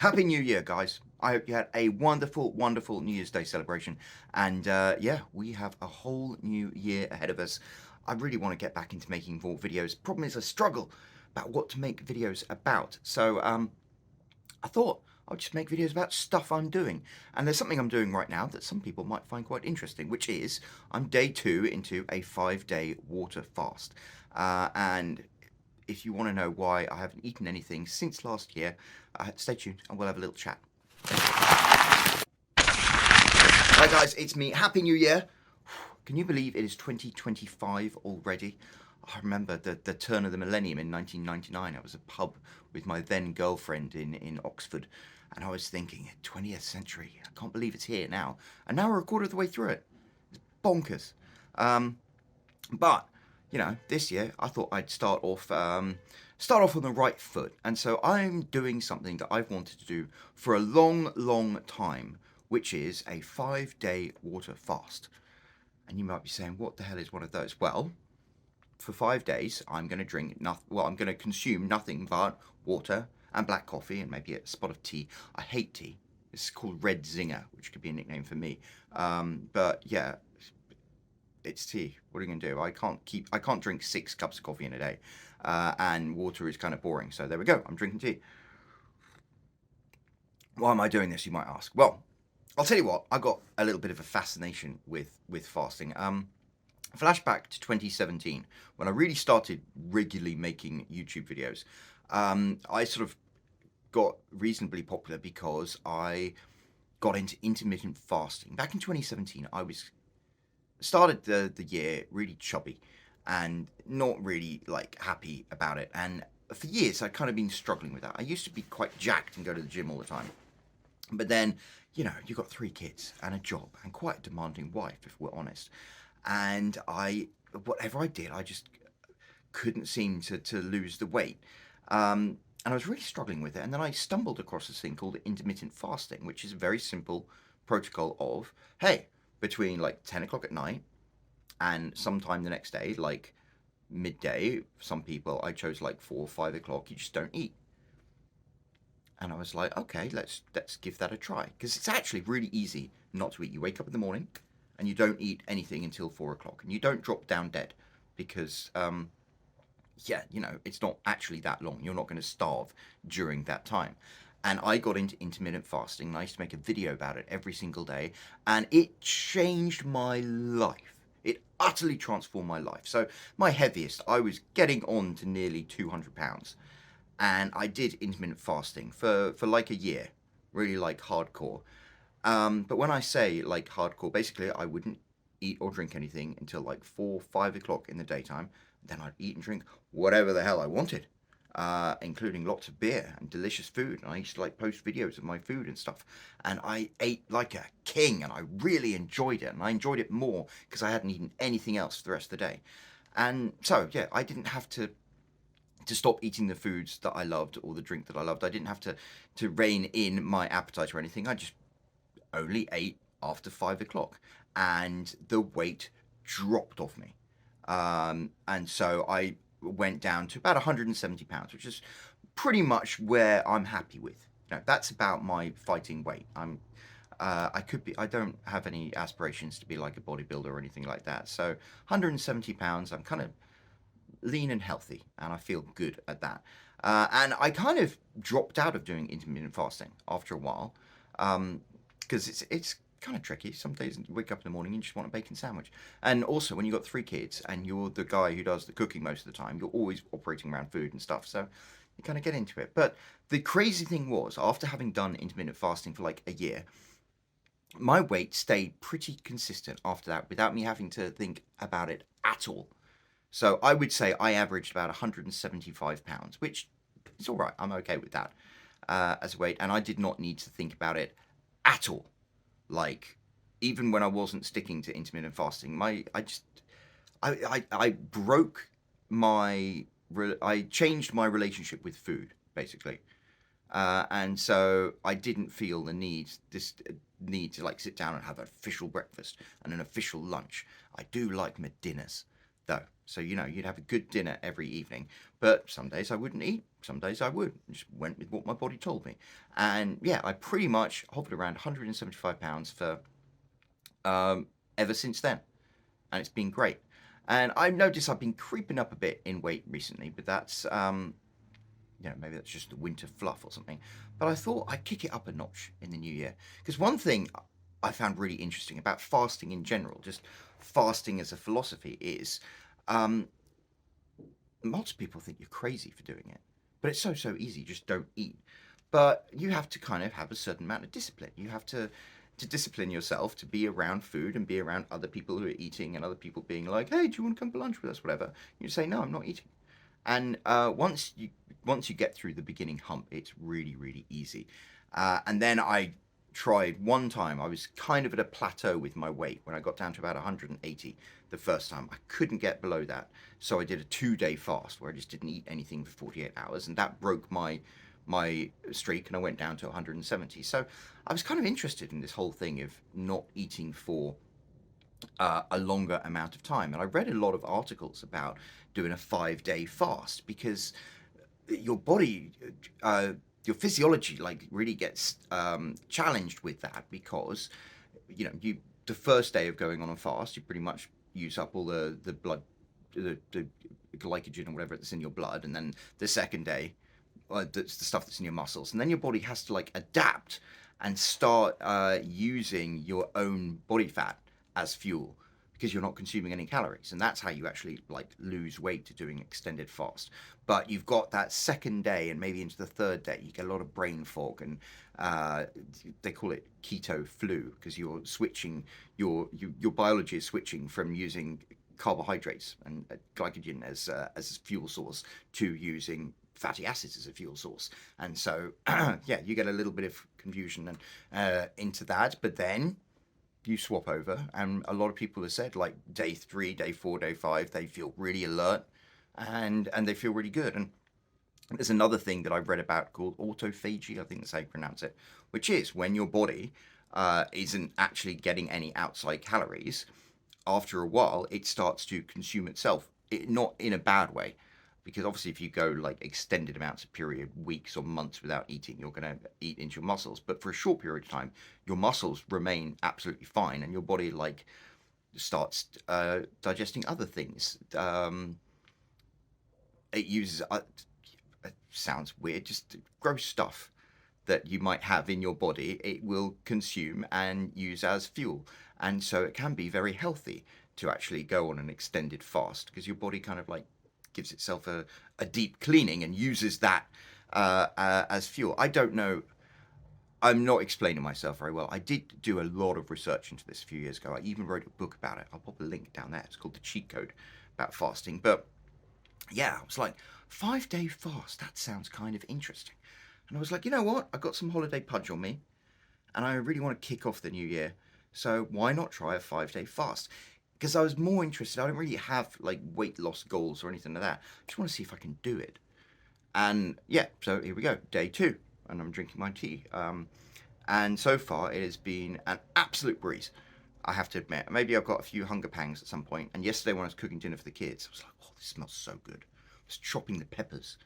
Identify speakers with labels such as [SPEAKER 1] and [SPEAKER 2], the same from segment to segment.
[SPEAKER 1] Happy New Year, guys. I hope you had a wonderful, wonderful New Year's Day celebration. And yeah, we have a whole new year ahead of us. I really want to get back into making more videos. Problem is, I struggle about what to make videos about. So I thought I'll just make videos about stuff I'm doing. And there's something I'm doing right now that some people might find quite interesting, which is I'm day 2 into a 5-day water fast. And if you want to know why I haven't eaten anything since last year, stay tuned and we'll have a little chat. Hi guys, it's me. Happy New Year. Can you believe it is 2025 already? I remember the turn of the millennium in 1999. I was at a pub with my then girlfriend in Oxford, and I was thinking, 20th century, I can't believe it's here now. And now we're a quarter of the way through it. It's bonkers. But you know, this year I thought I'd start off on the right foot, and so I'm doing something that I've wanted to do for a long, long time, which is a 5-day water fast. And you might be saying, what the hell is one of those? Well, for 5 days, I'm going to drink nothing. Well, I'm going to consume nothing but water and black coffee and maybe a spot of tea. I hate tea. It's called Red Zinger, which could be a nickname for me. But yeah, it's tea. What are you going to do? I can't drink 6 cups of coffee in a day, and water is kind of boring. So there we go. I'm drinking tea. Why am I doing this? You might ask. Well, I'll tell you what. I got a little bit of a fascination with fasting. Flashback to 2017 when I really started regularly making YouTube videos. I sort of got reasonably popular because I got into intermittent fasting. Back in 2017, I started the year really chubby and not really like happy about it. And for years, I'd kind of been struggling with that. I used to be quite jacked and go to the gym all the time. But then, you know, you've got 3 kids and a job and quite a demanding wife, if we're honest. And whatever I did, I just couldn't seem to lose the weight. And I was really struggling with it. And then I stumbled across this thing called intermittent fasting, which is a very simple protocol of, hey, between like 10 o'clock at night and sometime the next day, like midday, some people, I chose like 4 or 5 o'clock, you just don't eat. And I was like, okay, let's give that a try. Because it's actually really easy not to eat. You wake up in the morning and you don't eat anything until 4 o'clock. And you don't drop down dead because, yeah, you know, it's not actually that long. You're not going to starve during that time. And I got into intermittent fasting, and I used to make a video about it every single day. And it changed my life. It utterly transformed my life. So my heaviest, I was getting on to nearly 200 pounds. And I did intermittent fasting for like a year, really like hardcore. But when I say like hardcore, basically I wouldn't eat or drink anything until like 4, 5 o'clock in the daytime. Then I'd eat and drink whatever the hell I wanted, including lots of beer and delicious food. And I used to like post videos of my food and stuff. And I ate like a king, and I really enjoyed it. And I enjoyed it more because I hadn't eaten anything else for the rest of the day. And so, yeah, I didn't have to stop eating the foods that I loved or the drink that I loved. I didn't have to rein in my appetite or anything. I just only ate after 5 o'clock, and the weight dropped off me. And so I went down to about 170 pounds, which is pretty much where I'm happy with. You know, that's about my fighting weight. I don't have any aspirations to be like a bodybuilder or anything like that. So 170 pounds, I'm kind of lean and healthy, and I feel good at that. And I kind of dropped out of doing intermittent fasting after a while, because it's kind of tricky. Some days you wake up in the morning and you just want a bacon sandwich. And also, when you've got 3 kids and you're the guy who does the cooking most of the time, you're always operating around food and stuff. So you kind of get into it. But the crazy thing was, after having done intermittent fasting for like a year, my weight stayed pretty consistent after that without me having to think about it at all. So I would say I averaged about 175 pounds, which is all right. I'm okay with that as a weight. And I did not need to think about it at all. Like, even when I wasn't sticking to intermittent fasting, I broke I changed my relationship with food, basically. And so I didn't feel this need to like sit down and have an official breakfast and an official lunch. I do like my dinners. though. So, you'd have a good dinner every evening. But some days I wouldn't eat. Some days I would. Just went with what my body told me. And yeah, I pretty much hovered around 175 pounds for ever since then. And it's been great. And I've noticed I've been creeping up a bit in weight recently, but that's, maybe that's just the winter fluff or something. But I thought I'd kick it up a notch in the new year. Because one thing I found really interesting about fasting in general, just fasting as a philosophy, is um, lots of people think you're crazy for doing it. But it's so easy. Just don't eat. But you have to kind of have a certain amount of discipline. You have to discipline yourself to be around food and be around other people who are eating and other people being like, hey, do you want to come for lunch with us, whatever. You say, no, I'm not eating. And once you get through the beginning hump, it's really easy. And then I tried one time. I was kind of at a plateau with my weight when I got down to about 180 the first time. I couldn't get below that, so I did a 2-day fast where I just didn't eat anything for 48 hours, and that broke my streak, and I went down to 170. So I was kind of interested in this whole thing of not eating for a longer amount of time. And I read a lot of articles about doing a 5-day fast because your body, your physiology, like really gets challenged with that because the first day of going on a fast, you pretty much use up all the blood, the glycogen or whatever that's in your blood, and then the second day, that's the stuff that's in your muscles, and then your body has to like adapt and start using your own body fat as fuel because you're not consuming any calories, and that's how you actually like lose weight to doing extended fast. But you've got that second day and maybe into the third day, you get a lot of brain fog, and they call it keto flu because you're switching your biology is switching from using carbohydrates and glycogen as a fuel source to using fatty acids as a fuel source. And so yeah, you get a little bit of confusion and into that, but then you swap over, and a lot of people have said like day 3, day 4, day 5, they feel really alert and they feel really good. And there's another thing that I've read about called autophagy, I think that's how you pronounce it, which is when your body isn't actually getting any outside calories. After a while, it starts to consume itself, not in a bad way, because obviously if you go like extended amounts of period, weeks or months without eating, you're going to eat into your muscles. But for a short period of time, your muscles remain absolutely fine, and your body like starts digesting other things. It uses it sounds weird, just gross stuff that you might have in your body. It will consume and use as fuel, and so it can be very healthy to actually go on an extended fast because your body kind of like gives itself a deep cleaning and uses that as fuel. I don't know. I'm not explaining myself very well. I did do a lot of research into this a few years ago. I even wrote a book about it. I'll pop a link down there. It's called The Cheat Code about fasting. But yeah, I was like, 5-day fast, that sounds kind of interesting. And I was like, you know what? I've got some holiday pudge on me and I really want to kick off the new year. So why not try a 5-day fast? Because I was more interested. I don't really have like weight loss goals or anything like that. I just want to see if I can do it. And yeah, so here we go, day 2, and I'm drinking my tea. And so far, it has been an absolute breeze. I have to admit, maybe I've got a few hunger pangs at some point. And yesterday, when I was cooking dinner for the kids, I was like, "Oh, this smells so good." I was chopping the peppers,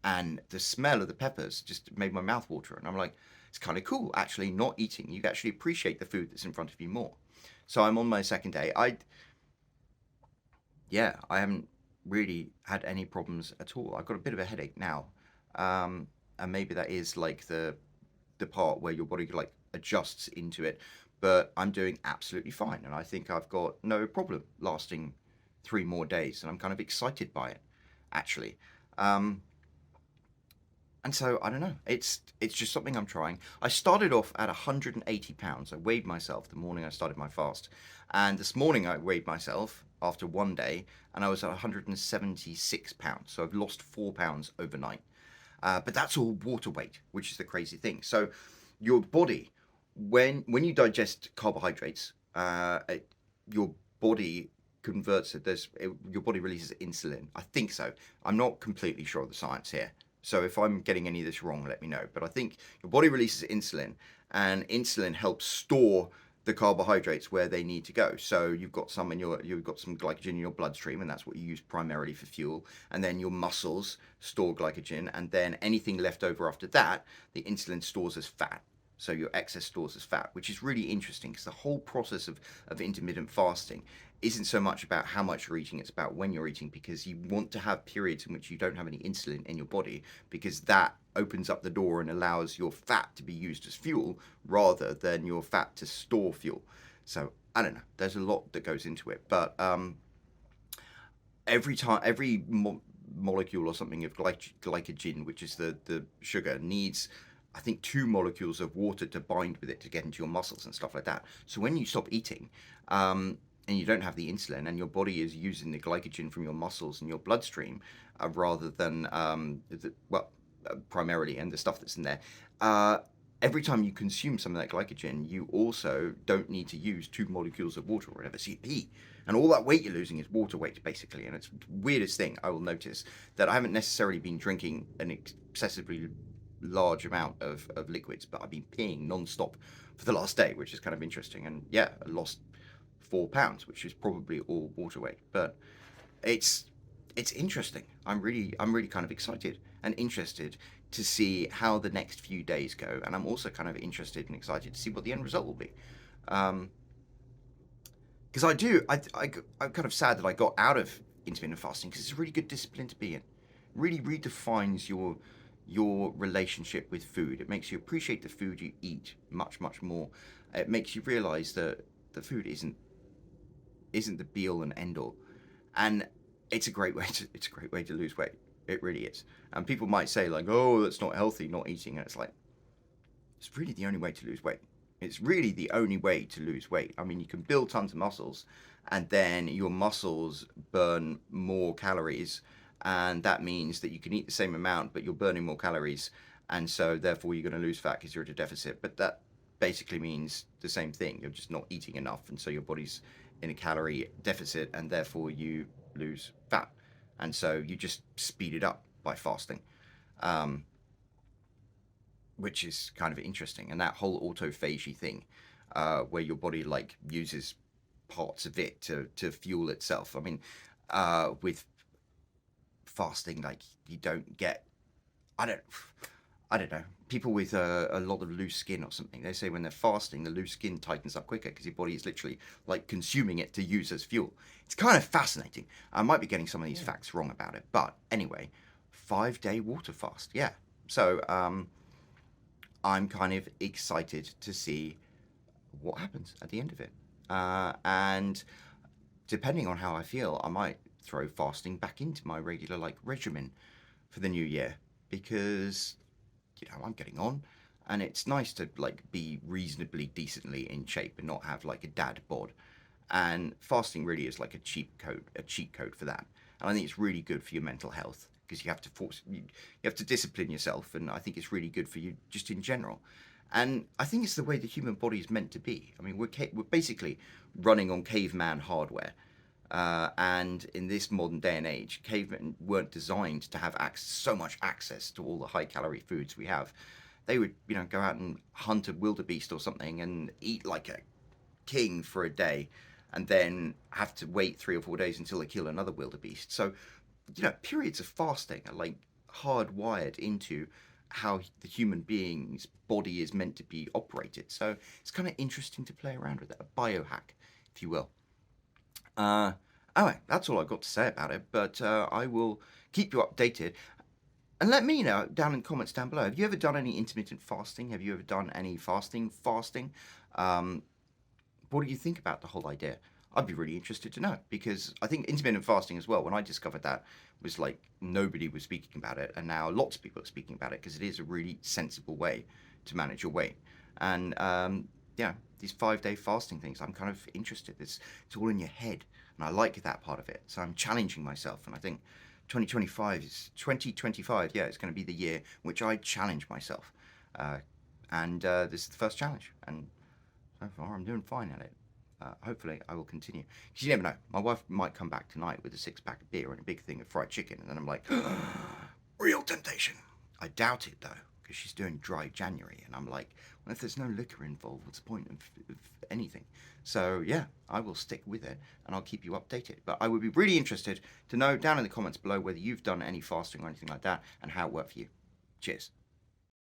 [SPEAKER 1] and the smell of the peppers just made my mouth water. And I'm like, it's kind of cool, actually, not eating. You actually appreciate the food that's in front of you more. So I'm on my second day. I haven't really had any problems at all. I've got a bit of a headache now, and maybe that is like the part where your body like adjusts into it. But I'm doing absolutely fine, and I think I've got no problem lasting 3 more days, and I'm kind of excited by it, actually. Um, and so I don't know. It's just something I'm trying. I started off at 180 pounds. I weighed myself the morning I started my fast, and this morning I weighed myself after one day, and I was at 176 pounds. So I've lost 4 pounds overnight. But that's all water weight, which is the crazy thing. So your body, when you digest carbohydrates, your body converts it. Your body releases insulin. I think so. I'm not completely sure of the science here. So if I'm getting any of this wrong, let me know. But I think your body releases insulin, and insulin helps store the carbohydrates where they need to go. So you've got some glycogen in your bloodstream, and that's what you use primarily for fuel. And then your muscles store glycogen, and then anything left over after that, the insulin stores as fat. So your excess stores as fat, which is really interesting because the whole process of intermittent fasting isn't so much about how much you're eating, it's about when you're eating, because you want to have periods in which you don't have any insulin in your body, because that opens up the door and allows your fat to be used as fuel rather than your fat to store fuel. So I don't know, there's a lot that goes into it, but every molecule or something of glycogen, which is the sugar, needs, I think, 2 molecules of water to bind with it to get into your muscles and stuff like that. So when you stop eating, and you don't have the insulin, and your body is using the glycogen from your muscles and your bloodstream rather than primarily, and the stuff that's in there. Every time you consume some of that glycogen, you also don't need to use 2 molecules of water or whatever, so you pee. And all that weight you're losing is water weight, basically. And it's the weirdest thing I will notice, that I haven't necessarily been drinking an excessively large amount of liquids, but I've been peeing non-stop for the last day, which is kind of interesting. And yeah, I lost 4 pounds, which is probably all water weight. But it's interesting. I'm really kind of excited and interested to see how the next few days go, and I'm also kind of interested and excited to see what the end result will be. Because I'm kind of sad that I got out of intermittent fasting, because it's a really good discipline to be in. It really redefines your relationship with food. It makes you appreciate the food you eat much more. It makes you realize that the food isn't the be all and end all, and it's a great way to lose weight. It really is. And people might say, like, oh, that's not healthy, not eating. And it's like, it's really the only way to lose weight. It's really the only way to lose weight. I mean, you can build tons of muscles, and then your muscles burn more calories, and that means that you can eat the same amount, but you're burning more calories, and so therefore you're going to lose fat because you're at a deficit. But that basically means the same thing. You're just not eating enough, and so your body's in a calorie deficit, and therefore you lose fat. And so you just speed it up by fasting, which is kind of interesting. And that whole autophagy thing, where your body like uses parts of it to fuel itself. I mean, with fasting, like, you don't get, I don't know, people with a lot of loose skin or something, they say when they're fasting, the loose skin tightens up quicker because your body is literally like consuming it to use as fuel. It's kind of fascinating. I might be getting some of these facts wrong about it, but anyway, 5-day water fast. Yeah. So I'm kind of excited to see what happens at the end of it. And depending on how I feel, I might throw fasting back into my regular like regimen for the new year, because I'm getting on, and it's nice to like be reasonably decently in shape and not have like a dad bod. And fasting really is like a cheat code for that. And I think it's really good for your mental health, because you have to discipline yourself, and I think it's really good for you just in general. And I think it's the way the human body is meant to be. I mean, we're basically running on caveman hardware. And in this modern day and age, cavemen weren't designed to have so much access to all the high-calorie foods we have. They would, go out and hunt a wildebeest or something and eat like a king for a day, and then have to wait 3 or 4 days until they kill another wildebeest. So, periods of fasting are like hardwired into how the human being's body is meant to be operated. So it's kind of interesting to play around with it, a biohack, if you will. Anyway, that's all I've got to say about it, but I will keep you updated. And let me know down in the comments down below, have you ever done any intermittent fasting? Have you ever done any fasting? What do you think about the whole idea? I'd be really interested to know, because I think intermittent fasting as well, when I discovered that, was like nobody was speaking about it, and now lots of people are speaking about it, because it is a really sensible way to manage your weight. And these 5-day fasting things, I'm kind of interested. It's all in your head, and I like that part of it. So I'm challenging myself, and I think 2025, yeah, it's going to be the year which I challenge myself. And this is the first challenge, and so far I'm doing fine at it. Hopefully I will continue, because you never know, my wife might come back tonight with a 6-pack of beer and a big thing of fried chicken, and then I'm like, real temptation. I doubt it though, because she's doing dry January, and I'm like, well, if there's no liquor involved, what's the point of anything? So yeah, I will stick with it, and I'll keep you updated. But I would be really interested to know down in the comments below whether you've done any fasting or anything like that, and how it worked for you. Cheers.